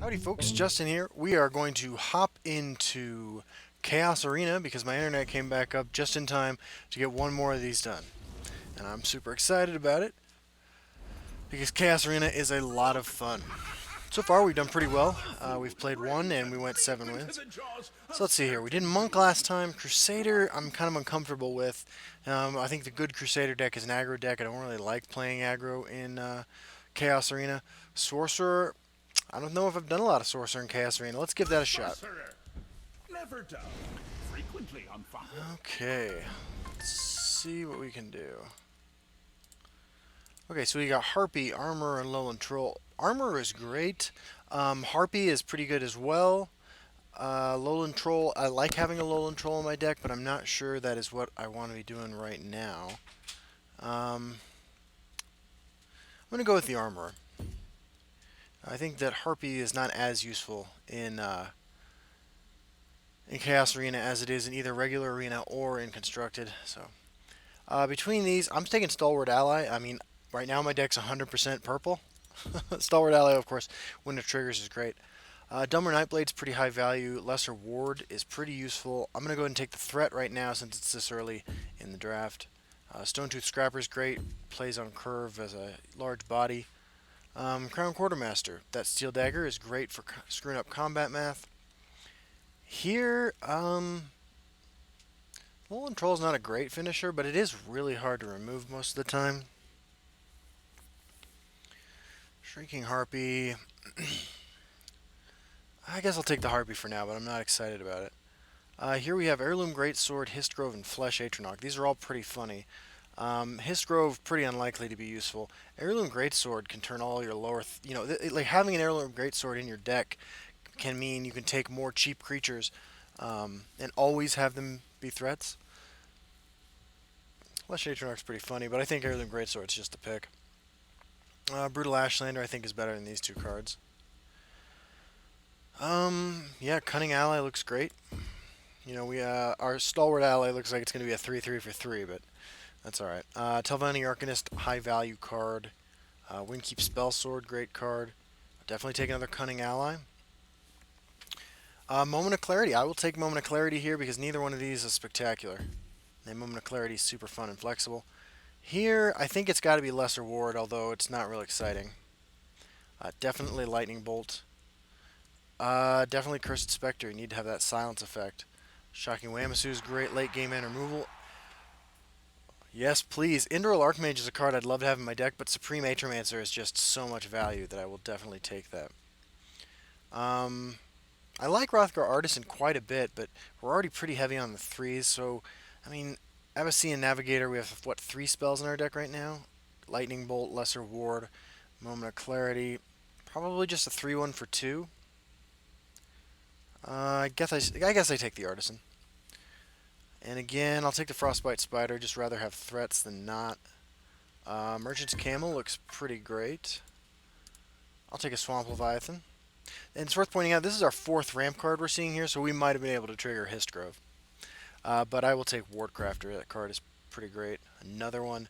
Howdy folks, Justin here. We are going to hop into Chaos Arena because my internet came back up just in time to get one more of these done. And I'm super excited about it because Chaos Arena is a lot of fun. So far we've done pretty well. We've played one and we went 7 wins. So let's see here. We did Monk last time. Crusader I'm kind of uncomfortable with. I think the good Crusader deck is an aggro deck. I don't really like playing aggro in Chaos Arena. Sorcerer, I don't know if I've done a lot of Sorcerer in Chaos Arena. Let's give that a shot. Sorcerer, never done, frequently on fire. Okay, let's see what we can do. Okay, so we got Harpy, Armor, and Lowland Troll. Armor is great. Harpy is pretty good as well. Lowland Troll, I like having a Lowland Troll in my deck, but I'm not sure that is what I want to be doing right now. I'm going to go with the Armor. I think that Harpy is not as useful in Chaos Arena as it is in either regular arena or in Constructed. So between these, I'm taking Stalwart Ally. I mean, right now my deck's 100% purple. Stalwart Ally, of course, when it triggers is great. Dumber Nightblade's pretty high value. Lesser Ward is pretty useful. I'm going to go ahead and take the Threat right now since it's this early in the draft. Stone-Tooth Scrapper is great. Plays on curve as a large body. Crown Quartermaster. That Steel Dagger is great for screwing up combat math. Here, Lowland Troll's not a great finisher, but it is really hard to remove most of the time. Shrieking Harpy. I guess I'll take the Harpy for now, but I'm not excited about it. Here we have Heirloom Greatsword, Histgrove, and Flesh Atronach. These are all pretty funny. Histgrove, pretty unlikely to be useful. Heirloom Greatsword can turn all your lower... like having an Heirloom Greatsword in your deck can mean you can take more cheap creatures and always have them be threats. Flesh Atronach's pretty funny, but I think Heirloom Greatsword's just the pick. Brutal Ashlander I think is better than these two cards. Yeah, Cunning Ally looks great. Our Stalwart Ally looks like it's going to be a 3/3 for 3, but that's alright. Telvanni Arcanist, high value card. Windkeep Spellsword, great card. Definitely take another Cunning Ally. Moment of Clarity. I will take Moment of Clarity here because neither one of these is spectacular. And Moment of Clarity is super fun and flexible. Here, I think it's got to be Lesser Ward, although it's not real exciting. Definitely Lightning Bolt. Definitely Cursed Spectre. You need to have that silence effect. Shocking Wamasu's is great late game and removal. Yes, please. Indral Archmage is a card I'd love to have in my deck, but Supreme Atromancer is just so much value that I will definitely take that. I like Rothgar Artisan quite a bit, but we're already pretty heavy on the threes, so, I mean, Abyssinian Navigator, we have, what, 3 spells in our deck right now? Lightning Bolt, Lesser Ward, Moment of Clarity, probably just a 3/1 for 2. I guess I take the Artisan. And again, I'll take the Frostbite Spider, just rather have threats than not. Merchant's Camel looks pretty great. I'll take a Swamp Leviathan. And it's worth pointing out, this is our 4th ramp card we're seeing here, so we might have been able to trigger Histgrove. But I will take Wardcrafter. That card is pretty great. Another one.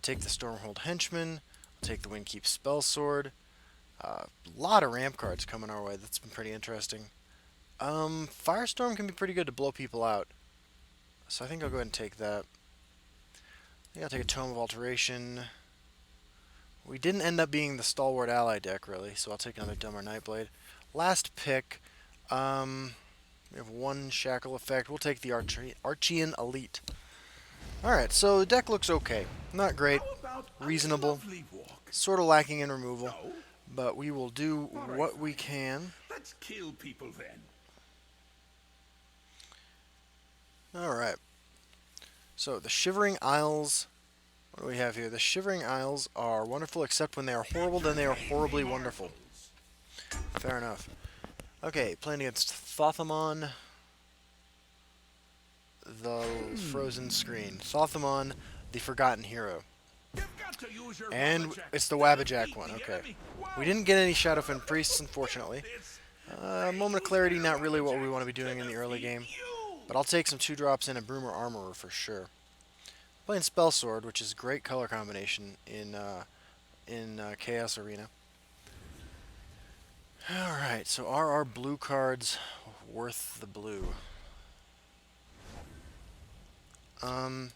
Take the Stormhold Henchman. I'll take the Windkeep Spellsword. A lot of ramp cards coming our way. That's been pretty interesting. Firestorm can be pretty good to blow people out. So I think I'll go ahead and take that. I think I'll take a Tome of Alteration. We didn't end up being the Stalwart Ally deck, really, so I'll take another Dumber Nightblade. Last pick. We have one Shackle effect. We'll take the Archean Elite. Alright, so the deck looks okay. Not great. Reasonable. Sort of lacking in removal. No? But we will do what fine. we can. Let's kill people then. Alright. So, the Shivering Isles... What do we have here? The Shivering Isles are wonderful, except when they are horrible, then they are horribly wonderful. Fair enough. Okay, playing against Thothamon, the Frozen Screen. Thothamon, the Forgotten Hero. And it's the Wabbajack one, okay. We didn't get any Shadowfen Priests, unfortunately. Moment of Clarity, not really what we want to be doing in the early game. But I'll take some 2-drops and a Broomer Armorer for sure. Playing Spell Sword, which is a great color combination in Chaos Arena. Alright, so are our blue cards worth the blue? I'll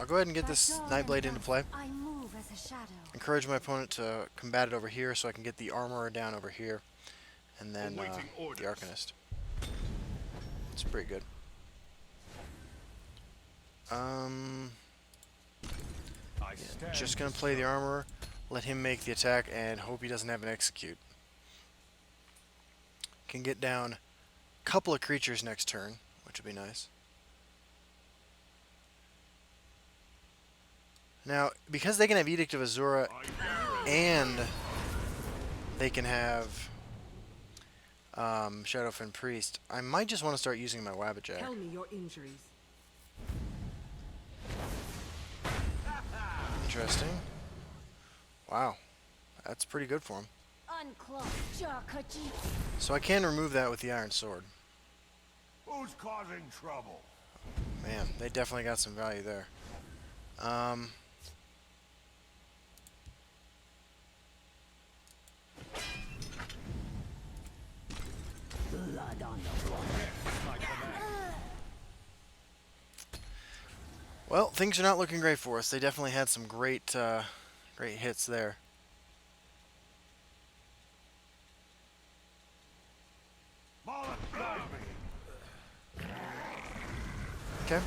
go ahead and get this Nightblade into play. I move as a shadow. Encourage my opponent to combat it over here so I can get the Armorer down over here. And then the Arcanist. It's pretty good. Just gonna play the Armorer, let him make the attack, and hope he doesn't have an execute. Can get down a couple of creatures next turn, which would be nice. Now, because they can have Edict of Azura and they can have Shadowfen Priest, I might just want to start using my Wabbajack. Tell me your injuries. Interesting. Wow, that's pretty good for him. Uncloak Jarkachi. So I can remove that with the Iron Sword. Who's causing trouble? Man, they definitely got some value there. Blood on the wall. Well, things are not looking great for us. They definitely had some great hits there. Okay.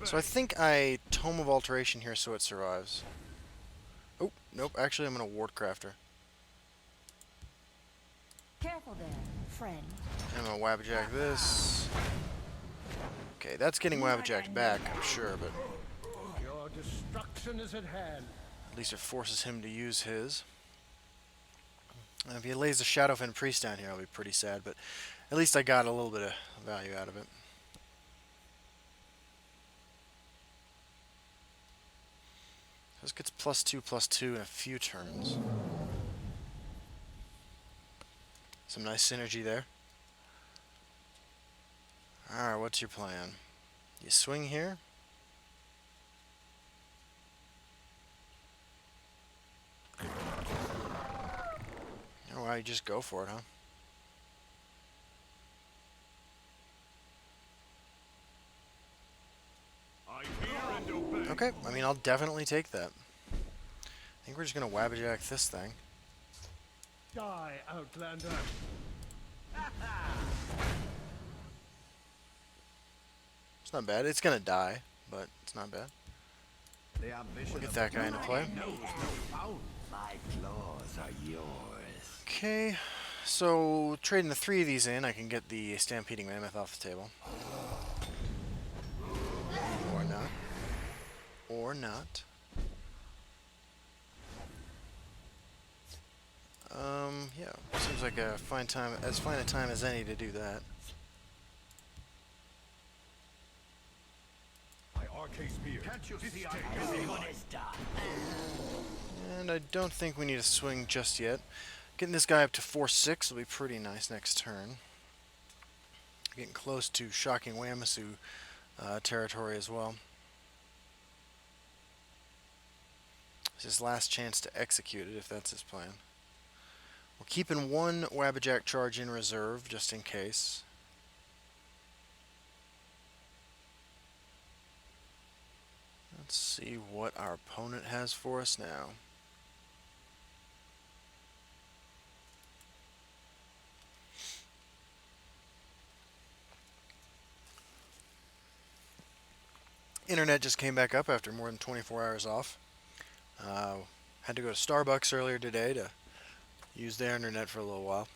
So I think I Tome of Alteration here so it survives. Oh, nope. Actually, I'm going to Ward Crafter. Careful there, friend. I'm going to Wabbajack this. Okay, that's getting Wabbajacked back, I'm sure, but Your destruction is at hand. at least it forces him to use his. And if he lays the Shadowfen Priest down here, I'll be pretty sad, but at least I got a little bit of value out of it. This gets +2/+2 in a few turns. Some nice synergy there. Alright, what's your plan? You swing here? Oh wow, you just go for it, huh? Okay, I mean, I'll definitely take that. I think we're just gonna Wabbajack this thing. Die, Outlander. It's not bad. It's gonna die, but it's not bad. The ambition We'll get that guy into play. My claws are yours. Okay, so trading the 3 of these in, I can get the Stampeding Mammoth off the table. Or not. Or not. Yeah, seems like a fine time, as fine a time as any to do that. My arcane spear. Can't you see I'm busy? And I don't think we need to swing just yet. Getting this guy up to 4/6 will be pretty nice next turn. Getting close to Shocking Wamasu territory as well. It's his last chance to execute it, if that's his plan. We're keeping 1 Wabbajack charge in reserve, just in case. Let's see what our opponent has for us now. Internet just came back up after more than 24 hours off. Had to go to Starbucks earlier today to use their internet for a little while.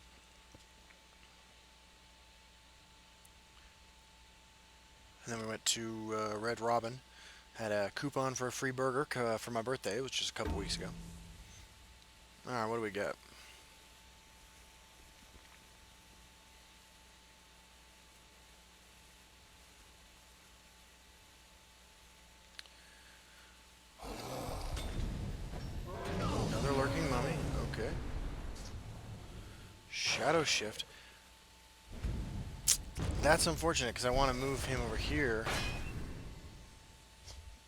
And then we went to Red Robin. Had a coupon for a free burger for my birthday, which was a couple weeks ago. Alright, what do we got? Another Lurking Mummy, okay. Shadow Shift. That's unfortunate because I want to move him over here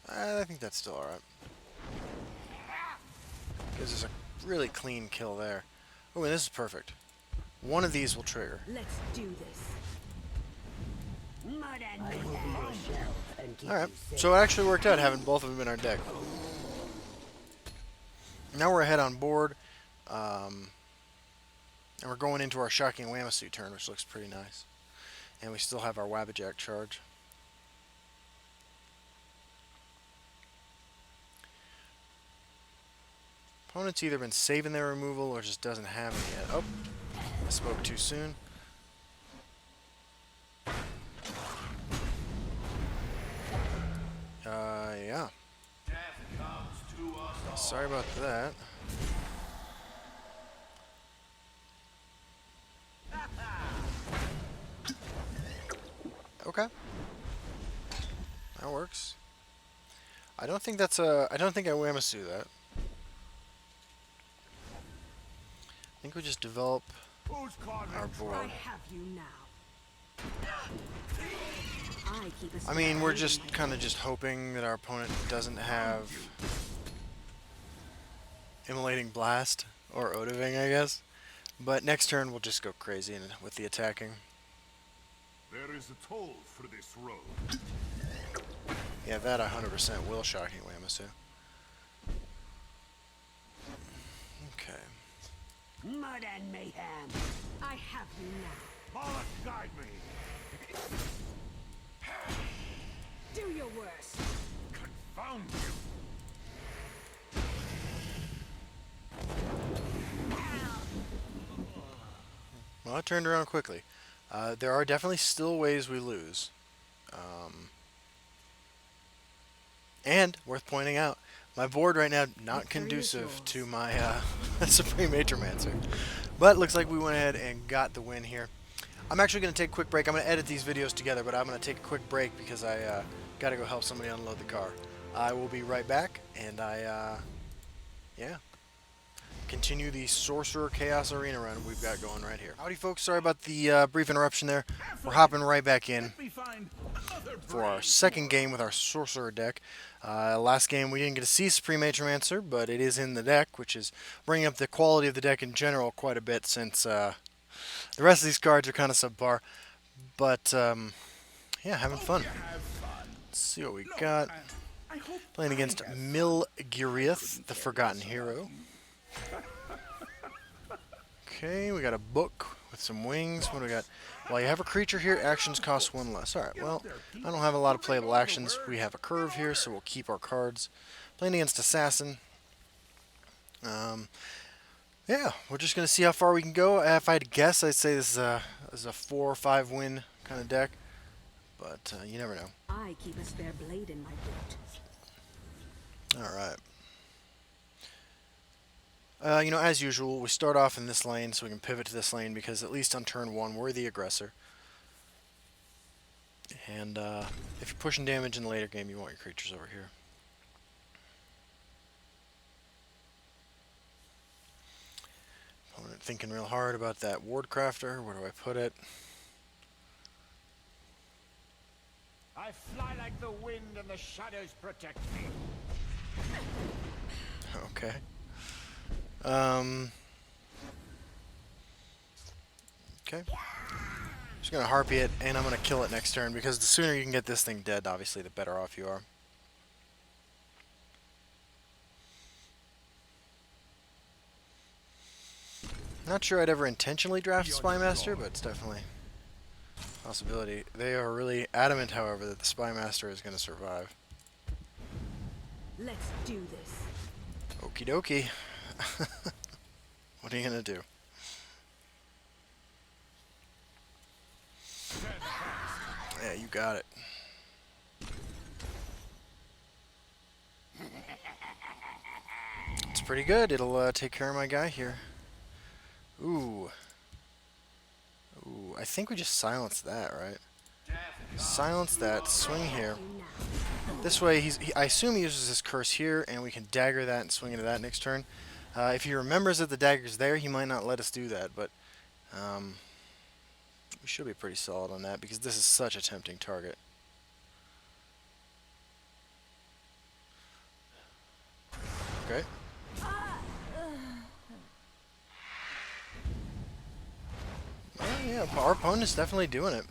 I think that's still alright. Gives us a really clean kill there. Oh, and this is perfect. One of these will trigger. Let's do this. Mud and I will be your shelf and keep Alright, you safe. so it actually worked out having both of them in our deck. Now we're ahead on board. And we're going into our Shocking Wamasu turn, which looks pretty nice. And we still have our Wabbajack charge. Opponent's either been saving their removal or just doesn't have any yet. Oh, I spoke too soon. Yeah. Sorry about that. Okay. That works. I don't think that's a... I don't think I Wamasu that. I think we just develop Who's caught our in board. I have you now. I keep a I mean, we're spare just blade in kind of just hoping that our opponent doesn't have Immolating Blast or Odiving, I guess. But next turn we'll just go crazy with the attacking. There is a toll for this road. Yeah, that 100% will Shocking Wamasu. Okay. my- Mud and mayhem. I have you now. Pollock, guide me. Do your worst. Confound you. Well, it turned around quickly. There are definitely still ways we lose. And, worth pointing out, my board right now not conducive to my Supreme Matromancer. But looks like we went ahead and got the win here. I'm actually going to take a quick break. I'm going to edit these videos together, but I'm going to take a quick break because I got to go help somebody unload the car. I will be right back, and yeah. Continue the Sorcerer Chaos Arena run we've got going right here. Howdy folks, sorry about the brief interruption there. We're hopping right back in Let me find another for our brave second warrior. game with our Sorcerer deck. Last game we didn't get to see Supreme Matromancer, but it is in the deck, which is bringing up the quality of the deck in general quite a bit since the rest of these cards are kind of subpar. But yeah, having fun. You have fun. Let's see what we No, got. I hope Playing I against have Milgirith, the Forgotten Hero. Okay, we got a book with some wings. What do we got? While you have a creature here, actions cost one less. Alright, well, I don't have a lot of playable actions. We have a curve here, so we'll keep our cards. Playing against Assassin. Yeah, we're just going to see how far we can go. If I had to guess, I'd say this is a 4 or 5 win kind of deck. But you never know. I keep a spare blade in my boot. Alright. You know, as usual, we start off in this lane so we can pivot to this lane because at least on turn 1, we're the aggressor. And if you're pushing damage in the later game, you want your creatures over here. Opponent thinking real hard about that Wardcrafter. Where do I put it? I fly like the wind and the shadows protect me. Okay. Okay. Just gonna harpy it, and I'm gonna kill it next turn because the sooner you can get this thing dead, obviously, the better off you are. Not sure I'd ever intentionally draft Spymaster, but it's definitely a possibility. They are really adamant, however, that the Spymaster is gonna survive. Let's do this. Okie dokie. What are you gonna do? Yeah, you got it. It's pretty good. It'll take care of my guy here. Ooh. Ooh, I think we just silence that, right? Silence that, swing here. You now. This way, I assume he uses his curse here, and we can dagger that and swing into that next turn. If he remembers that the dagger's there, he might not let us do that, but we should be pretty solid on that because this is such a tempting target. Okay. Oh, yeah, our opponent's definitely doing it.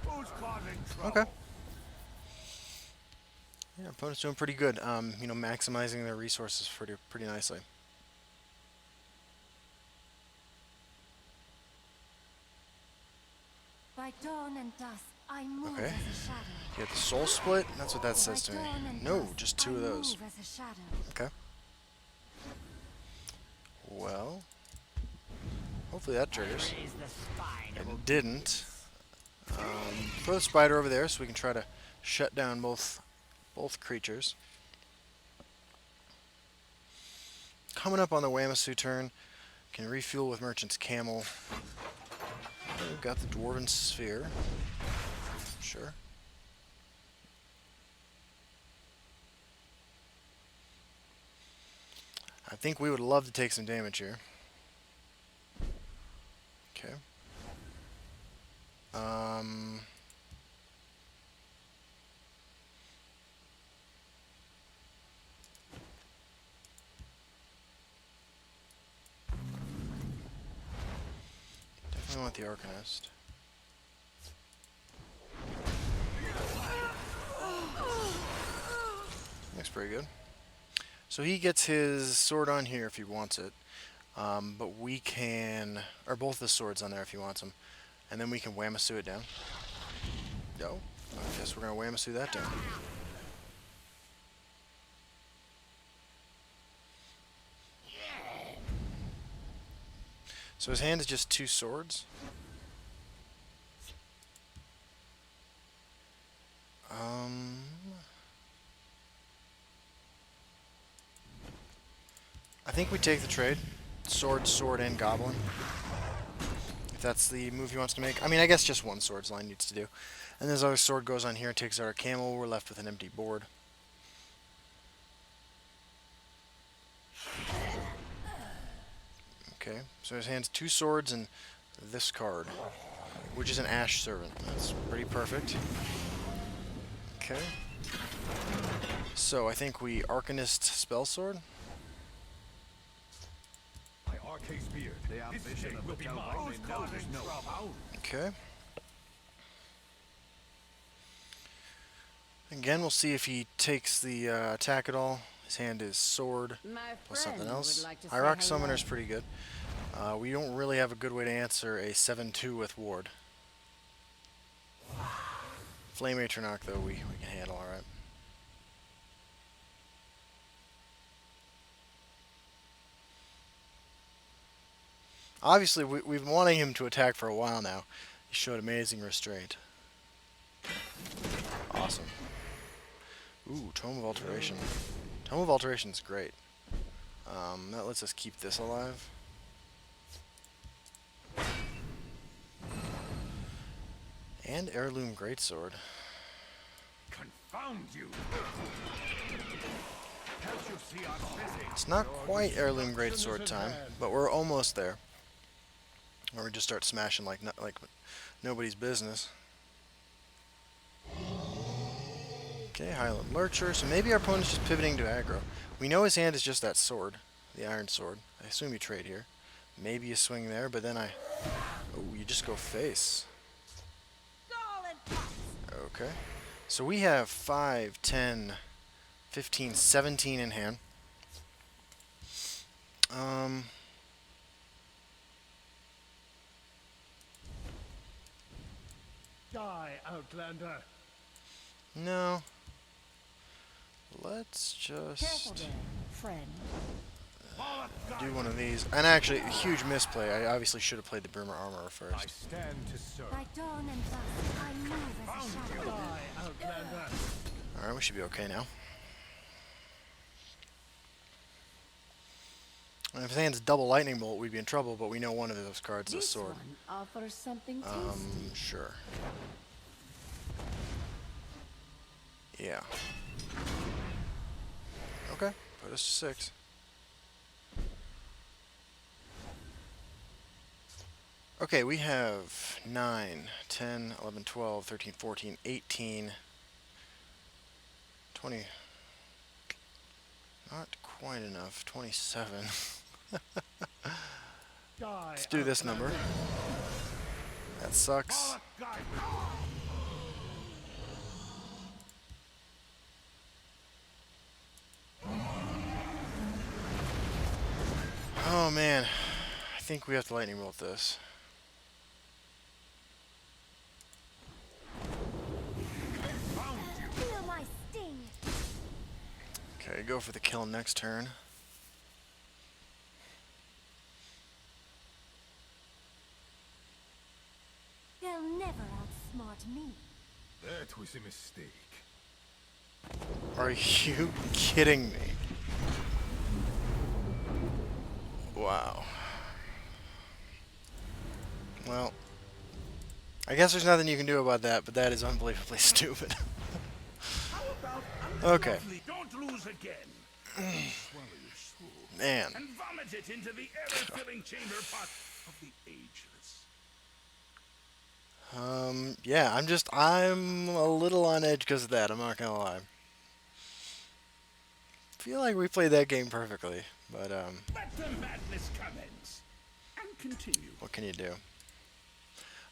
Who's causing trouble? Okay. Yeah, our opponent's doing pretty good. You know, maximizing their resources pretty nicely. By dawn and dusk, I move Okay. as a shadow. You get the soul split. That's what that By says to me. dawn and No, dusk, just 2 I of those. move as a shadow. Okay. Well, hopefully that triggers. Raise the spine of It didn't. Throw the spider over there so we can try to shut down both creatures. Coming up on the Wamasu turn, can refuel with Merchant's Camel. We've got the Dwarven Sphere. Sure. I think we would love to take some damage here. Okay. Definitely want the Arcanist. Looks pretty good. So he gets his sword on here if he wants it. But we can, or both the swords on there if he wants them. And then we can Wamasu it down. No. I guess we're going to Wamasu that down. So his hand is just 2 swords. I think we take the trade. Sword, sword, and goblin. If that's the move he wants to make. I mean, I guess just 1 swords line needs to do. And this other sword goes on here and takes out our camel. We're left with an empty board. Okay, so his hand's 2 swords and this card, which is an Ash Servant. That's pretty perfect. Okay. So I think we Arcanist Spell Sword. My Arcane Beard. The ambition of the Who's causing trouble? Okay. Again, we'll see if he takes the attack at all. His hand is sword My plus something friend else. would like to say High Rock hello. Summoner's pretty good. We don't really have a good way to answer a 7-2 with Ward. Flame Atronach, though, we can handle alright. Obviously, we've been wanting him to attack for a while now. He showed amazing restraint. Awesome. Ooh, Tome of Alteration. Tome of Alteration is great. That lets us keep this alive. And Heirloom Greatsword. Confound you! Can't you see I'm busy? It's not quite Heirloom Greatsword time, but we're almost there. Or we just start smashing like nobody's business. Okay, Highland Lurcher. So maybe our opponent's just pivoting to aggro. We know his hand is just that sword, the Iron Sword. I assume you trade here. Maybe you swing there, but then oh, you just go face. Okay. So we have 5, 10, 15, 17 in hand. Die, Outlander! No. Let's Careful just there, friend. do one of these. And actually, a huge misplay. I obviously should have played the Brimmer Armorer I first. stand to serve. By dawn and dusk, I move as a shadow. Die, Outlander! Alright, we should be okay now. And if his hand's double lightning bolt, we'd be in trouble, but we know one of those cards is a This sword. one offers something tasty. Sure. Yeah. Okay, put us to 6. Okay, we have 9, 10, 11, 12, 13, 14, 18, 20. Not quite enough. 27. Die Let's do this number. That sucks. Oh man, I think we have to lightning bolt this. Feel my sting. Okay, go for the kill next turn. They'll never outsmart me. That was a mistake. Are you kidding me? Wow. Well, I guess there's nothing you can do about that, but that is unbelievably stupid. How about Okay. don't lose again? Swallow your soul Man. and vomit it into the ever-filling chamber pot of the ageless. Yeah, I'm a little on edge because of that, I'm not gonna lie. Feel like we played that game perfectly, but, Let the madness commence and continue. what can you do?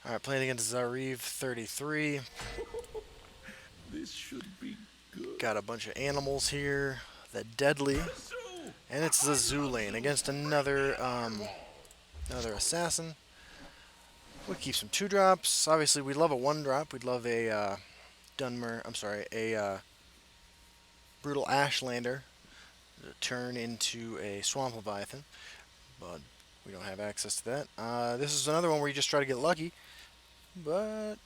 Alright, playing against Zariv 33. This should be good. Got a bunch of animals here. The Deadly. Zoo! And it's the Zoo lane against another assassin. We keep some 2-drops. Obviously, we'd love a 1-drop. We'd love a Brutal Ashlander to turn into a Swamp Leviathan. But we don't have access to that. This is another one where you just try to get lucky. But,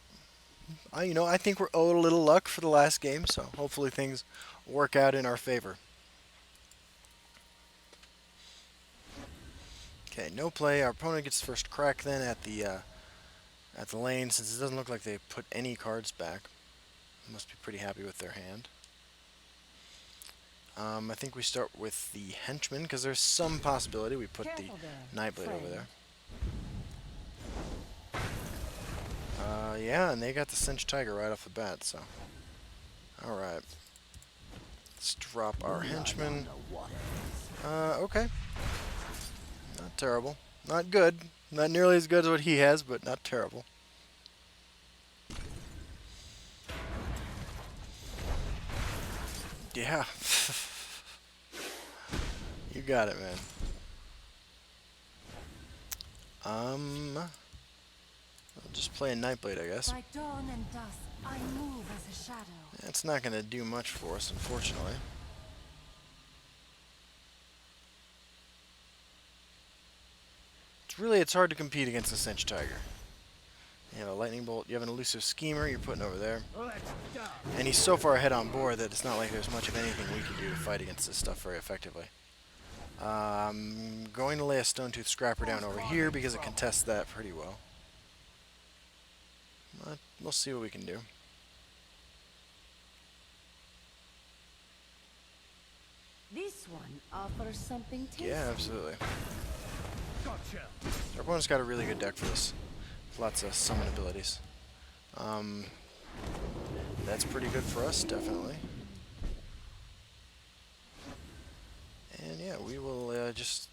I think we're owed a little luck for the last game, so hopefully things work out in our favor. Okay, no play. Our opponent gets first crack then at the lane, since it doesn't look like they put any cards back. Must be pretty happy with their hand. I think we start with the henchman, because there's some possibility we put Careful the there, Nightblade over friend. there. Yeah, and they got the Cinch Tiger right off the bat, so. Alright. Let's drop our henchman. Okay. Not terrible. Not good. Not nearly as good as what he has, but not terrible. Yeah. You got it, man. I'll just play a Nightblade, I guess. By dawn and dusk, I move as a shadow. That's not going to do much for us, unfortunately. It's hard to compete against the Cinch Tiger. You have a Lightning Bolt, you have an Elusive Schemer you're putting over there. Let's die. And he's so far ahead on board that it's not like there's much of anything we can do to fight against this stuff very effectively. I'm going to lay a Stone-Tooth Scrapper down over here because it contests that pretty well. But we'll see what we can do. This one offers something tasty. Yeah, absolutely. Gotcha. Our opponent's got a really good deck for this. Lots of summon abilities. That's pretty good for us, definitely. And yeah, we will just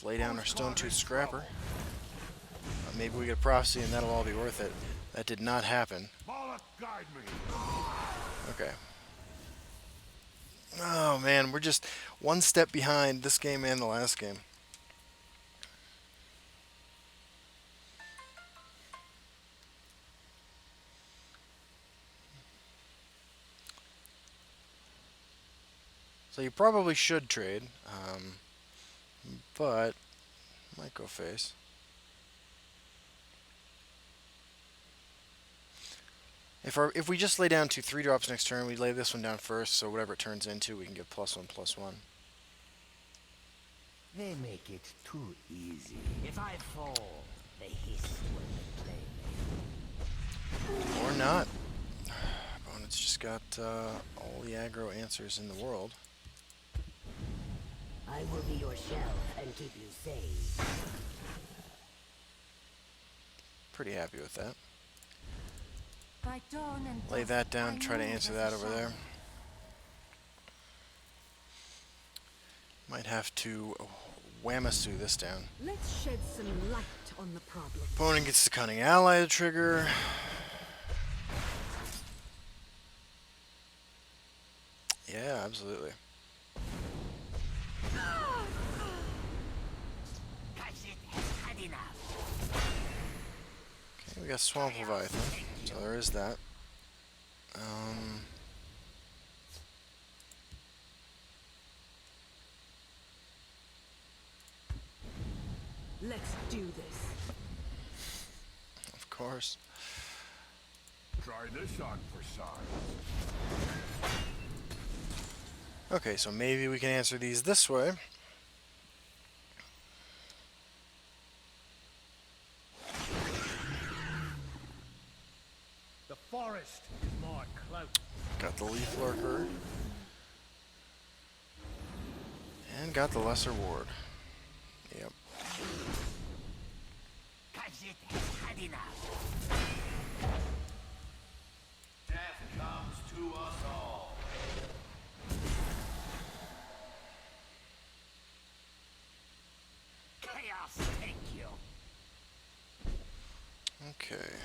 lay down our Stone-Tooth Scrapper. Maybe we get a Prophecy and that'll all be worth it. That did not happen. Moloch, guide me. Okay. Oh man, we're just one step behind this game and the last game. So you probably should trade, but might go face. If we just lay down 2 3-drops next turn, we lay this one down first, so whatever it turns into, we can get +1/+1. They make it too easy. If I fall, they hiss when they play me. Or not. Opponent's just got all the aggro answers in the world. I will be your shelf and keep you safe. Pretty happy with that. By dawn and Lay dusk, that down, I try to move answer as that a over there. shadow. Might have to Whamasu this down. Let's shed some light on the problem. Opponent gets the Cunning Ally to trigger. Yeah, absolutely. 'Cause it has had enough. Okay, we got Swamp Leviathan, so there is that. Let's do this. Of course. Try this on for size. Okay, so maybe we can answer these this way. The forest is more close. Got the Leaf Lurker. And got the Lesser Ward. Yep. 'Cause it has had enough. Death comes to us all. Chaos, thank you. Okay.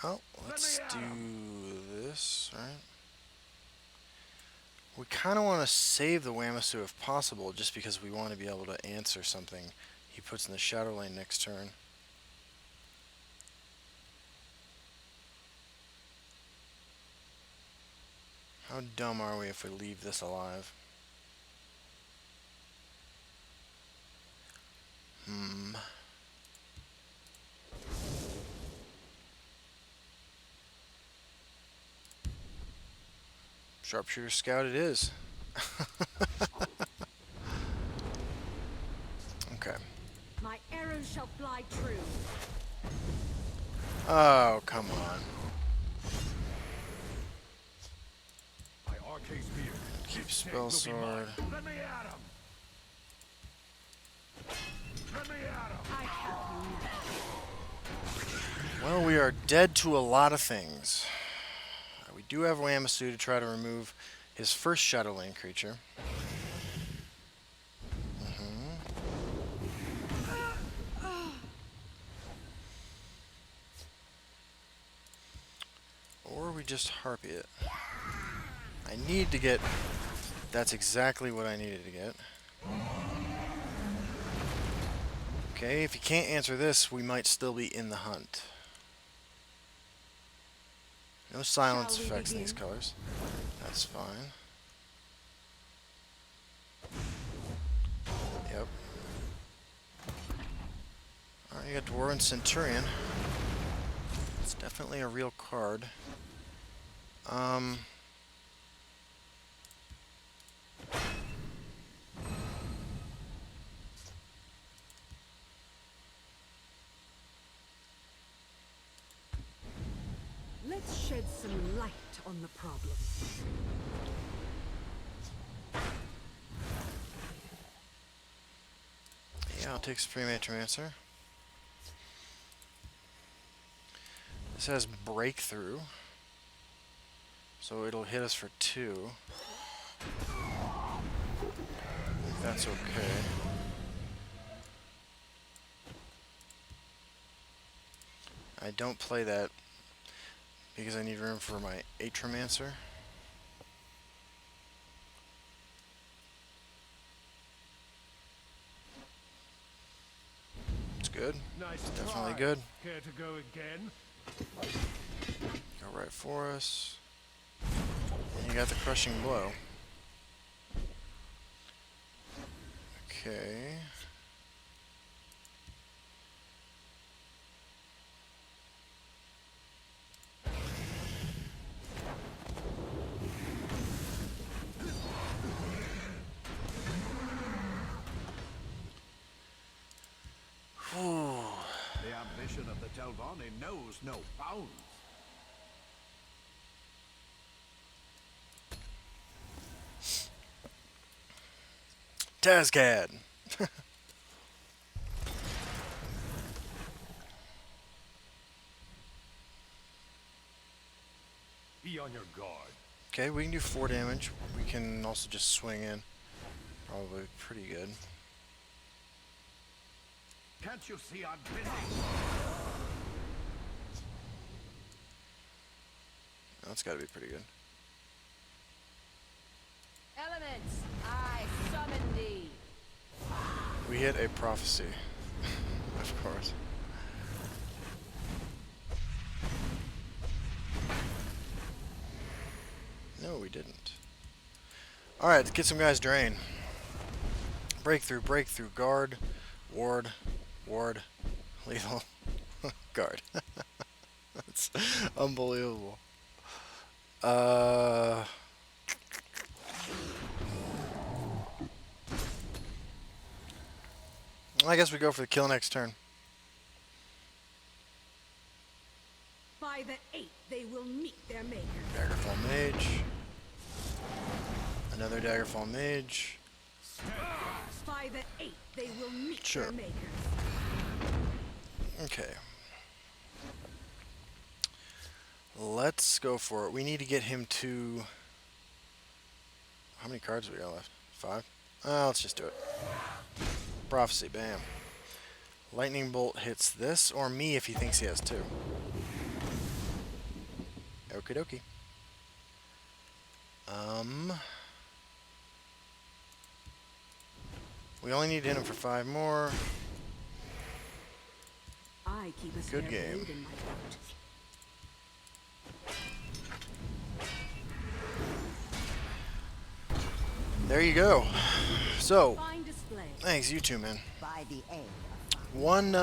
Well, let's do this, right? We kind of want to save the Whamasu if possible, just because we want to be able to answer something he puts in the Shadow Lane next turn. How dumb are we if we leave this alive? Sharpshooter Scout it is. Okay. My arrows shall fly true. Oh, come on. My Arcane Spear. Keep This Spell tank will be mine. Sword. Let me at him. Let me at him. I have you now. Well, we are dead to a lot of things. We do have Whamasu to try to remove his first Shadow Lane creature. Or we just Harpy it. I need to get... That's exactly what I needed to get. Okay, if you can't answer this, we might still be in the hunt. No silence Shall we effects in these begin? colors. That's fine. Yep. Alright, you got Dwarven Centurion. It's definitely a real card. Let's shed some light on the problem. Yeah, I'll take Supreme Atromancer. This has Breakthrough. So it'll hit us for 2. If that's okay. I don't play that because I need room for my Atromancer. It's good. Nice It's definitely try. good. Care to go again? Go right for us. And you got the Crushing Blow. Okay. Whew. The ambition of the Telvanni knows no bounds. Tazcad! on your guard. Okay, we can do 4 damage. We can also just swing in. Probably pretty good. Can't you see I'm busy? That's got to be pretty good. Elements, I summon thee. We hit a prophecy. Of course. No, we didn't. Alright, let's get some guys drain. Breakthrough, breakthrough, guard, ward, ward, lethal, guard. That's unbelievable. I guess we go for the kill next turn. By the 8th, they will meet their maker. Daggerfall Mage. Another Daggerfall Mage. By the 8th, they will meet Sure. their maker. Okay. Let's go for it. We need to get him to... How many cards do we got left? 5? Let's just do it. Prophecy, bam. Lightning Bolt hits this, or me if he thinks he has 2. Okie dokie. We only need to hit him for 5 more. I keep a Good spare game. blade in my belt. There you go. So, Fine display. thanks you two, man. By the aid. One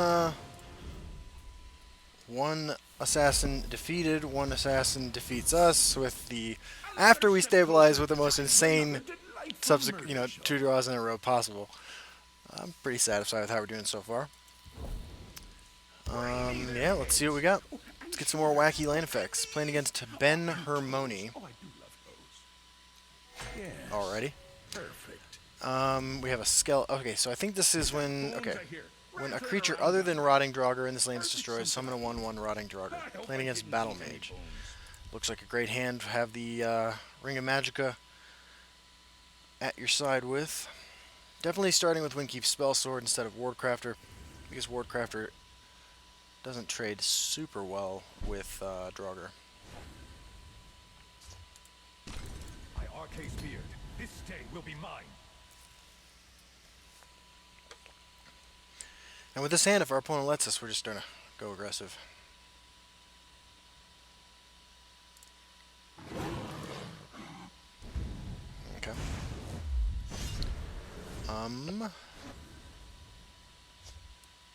assassin defeated, one assassin defeats us with the after we stabilize with the most insane subsequent 2 draws in a row possible. I'm pretty satisfied with how we're doing so far. Yeah, let's see what we got. Let's get some more wacky lane effects. Playing against Ben Hermione. Oh, I do love those. Yeah. Alrighty. Perfect. We have a skeleton. Okay, so I think this is when when a creature other than Rotting Draugr in this lane is destroyed, summon a 1/1 Rotting Draugr. Playing against Battle Mage. Looks like a great hand to have the Ring of Magicka at your side with. Definitely starting with Windkeep Spellsword instead of Wardcrafter, because Wardcrafter doesn't trade super well with Draugr. My Arcane Beard. This day will be mine. And with this hand, if our opponent lets us, we're just going to go aggressive. Okay.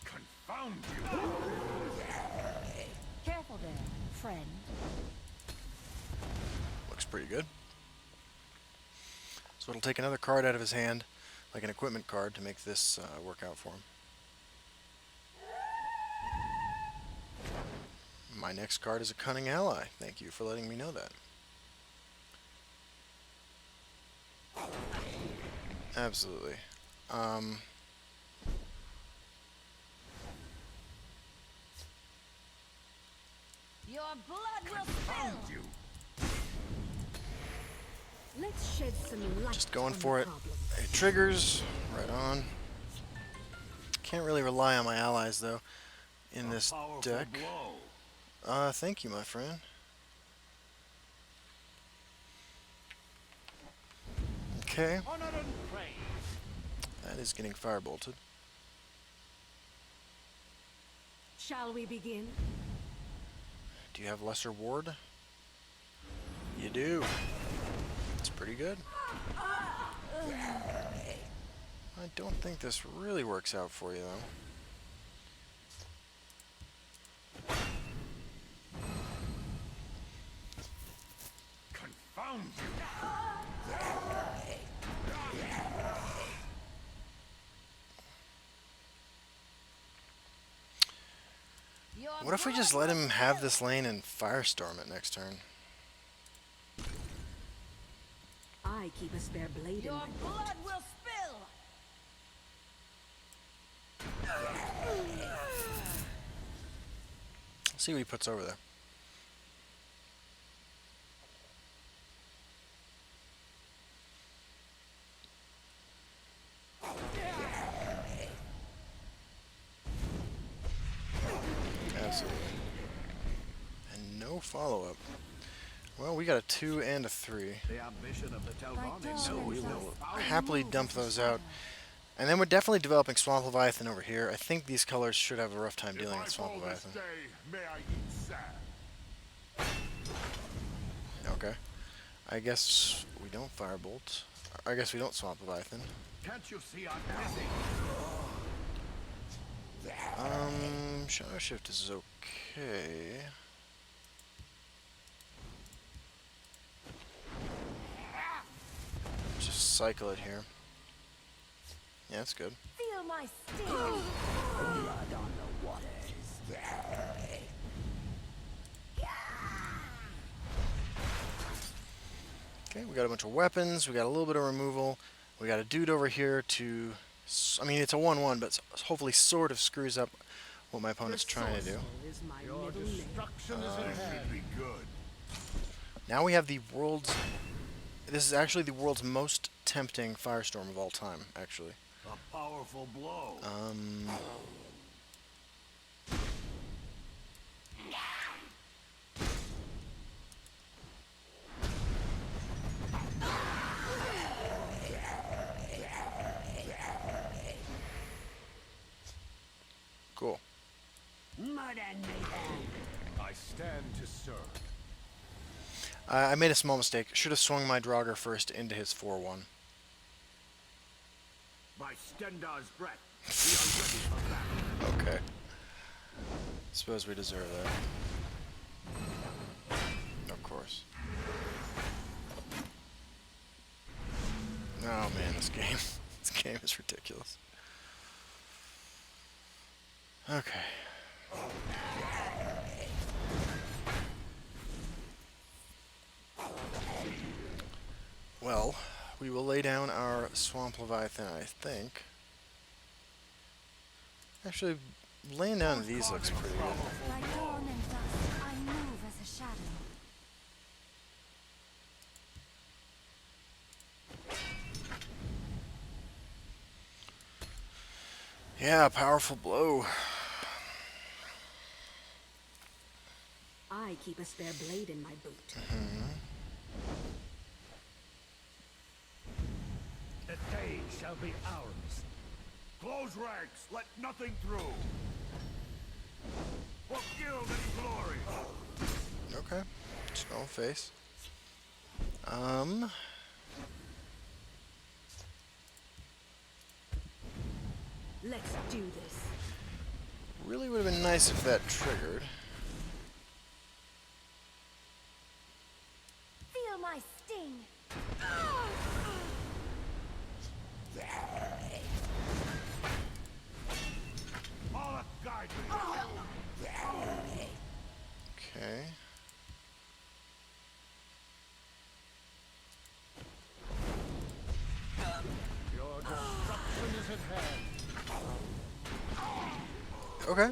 Confound you. Careful there, friend. Looks pretty good. So it'll take another card out of his hand, like an equipment card, to make this work out for him. My next card is a Cunning Ally. Thank you for letting me know that. Absolutely. Your blood will Confound spill. you. Let's shed some light. Just going on for the it. problem. It triggers. Right on. Can't really rely on my allies, though, in this Powerful deck. blow. Thank you, my friend. Okay. Honor and praise. That is getting firebolted. Shall we begin? Do you have Lesser Ward? You do. That's pretty good. I don't think this really works out for you, though. Confound you. Your What if we just let him have this lane and Firestorm it next turn? I keep a spare blade in Your my belt. blood will spill. Let's see what he puts over there. follow-up. Well, we got a 2 and a 3. The ambition of the By Telvanni dawn So and we dusk, will I happily move dump as a those out. shadow. And then we're definitely developing Swamp Leviathan over here. I think these colors should have a rough time dealing with Swamp Leviathan. may I eat sand. Okay. I guess we don't Firebolt. I guess we don't Swamp Leviathan. Can't you see I'm busy? Shadow Shift is okay. Just cycle it here. Yeah, that's good. Feel my sting. Blood on the waters. Okay, we got a bunch of weapons. We got a little bit of removal. We got a dude over here to... I mean, it's a 1-1, but hopefully sort of screws up what my opponent's trying to do. Sorcerer is my Your middle name. destruction is at hand. Be good. Now we have the world's... This is actually the world's most tempting firestorm of all time, actually. A powerful blow. Cool. Mud and mayhem. I stand to serve. I made a small mistake. Should have swung my Draugr first into his 4-1. By Stendar's breath, we are ready for battle. Okay. Suppose we deserve that. Of course. Oh man, this game. This game is ridiculous. Okay. Well, we will lay down our Swamp Leviathan, I think. Actually, laying down these looks pretty good. By dawn and dusk, I move as a shadow. Yeah, powerful blow. I keep a spare blade in my boot. The day shall be ours. Close ranks, let nothing through. For guild and glory. Okay. Skull face. Let's do this. Really would have been nice if that triggered. Feel my sting. Moloch, guide me. Okay. Your destruction is at hand. Okay.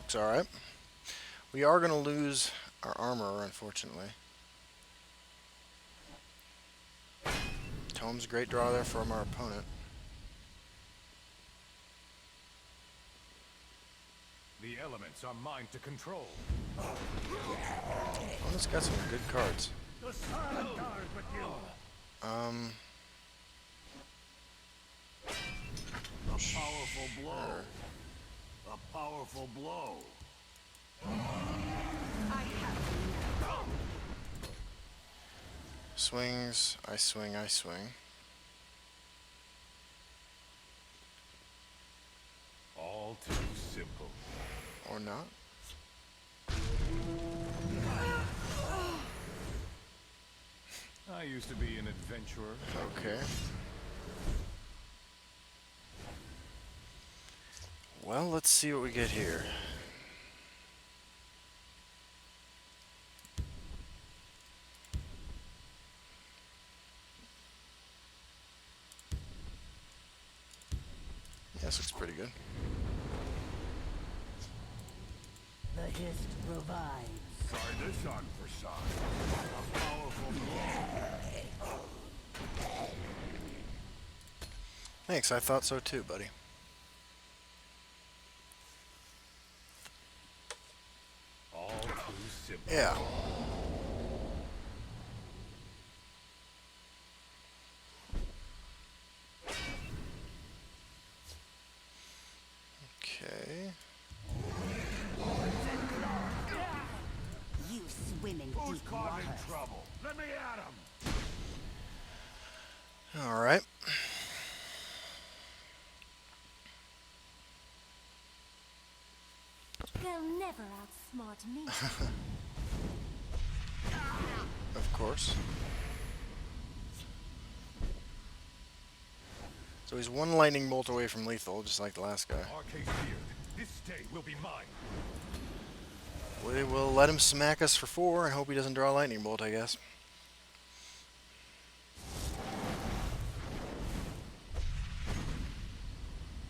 It's alright. We are going to lose our armor, unfortunately. Tome's a great draw there from our opponent. The elements are mine to control. Opponent's got some good cards. The silent guard with you. A powerful blow. A powerful blow. Swings, I swing, I swing. All too simple. Or not. I used to be an adventurer. Okay. Well, let's see what we get here. Yes, looks pretty good. The hist provides. Try this on for size. A powerful blow. Thanks, I thought so too, buddy. All too simple. Yeah. Okay. You swim in Who's deep causing waters. trouble? Let me at him. All right. They'll never outsmart me. Of course. So he's one lightning bolt away from lethal, just like the last guy. Our case here. This stay will be mine. We will let him smack us for 4 and hope he doesn't draw a lightning bolt, I guess.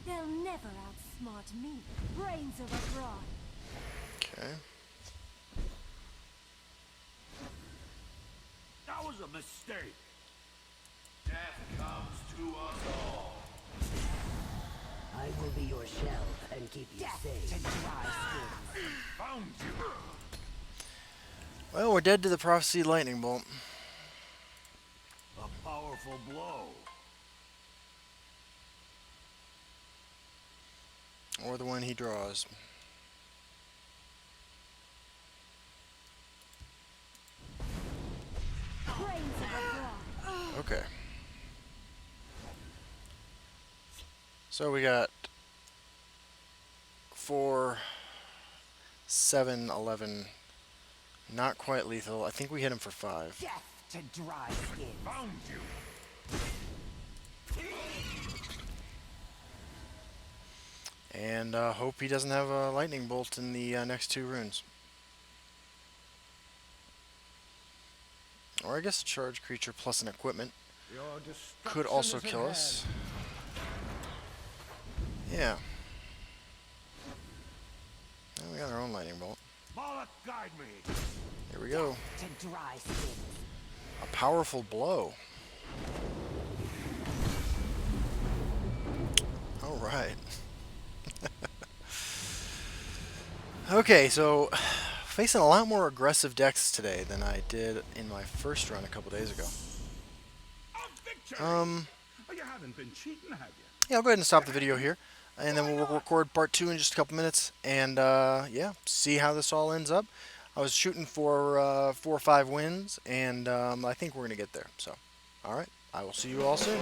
They'll never outsmart me. Brains of a broad. Okay. That was a mistake. Death comes to us all. I will be your shell and keep you safe. To dry skins. Found you. Well, we're dead to the prophesied lightning bolt. A powerful blow. Or the one he draws. Brains of a broad. Okay. So we got 4, 7, 11. Not quite lethal. I think we hit him for 5. Death to dry skins. Found you. And hope he doesn't have a lightning bolt in the next 2 runes. Or I guess a charged creature plus an equipment Your could destruction also is at kill hand. us. Yeah. Well, we got our own lightning bolt. Moloch, guide me. Here we go. To dry skins. A powerful blow. All right. Okay, so facing a lot more aggressive decks today than I did in my first run a couple days ago. A victory. Um, Oh, you haven't been cheating, have you? yeah, I'll go ahead and stop the video here, and then we'll record part 2 in just a couple minutes, and yeah, see how this all ends up. I was shooting for 4 or 5 wins, and I think we're gonna get there. So, all right, I will see you all soon.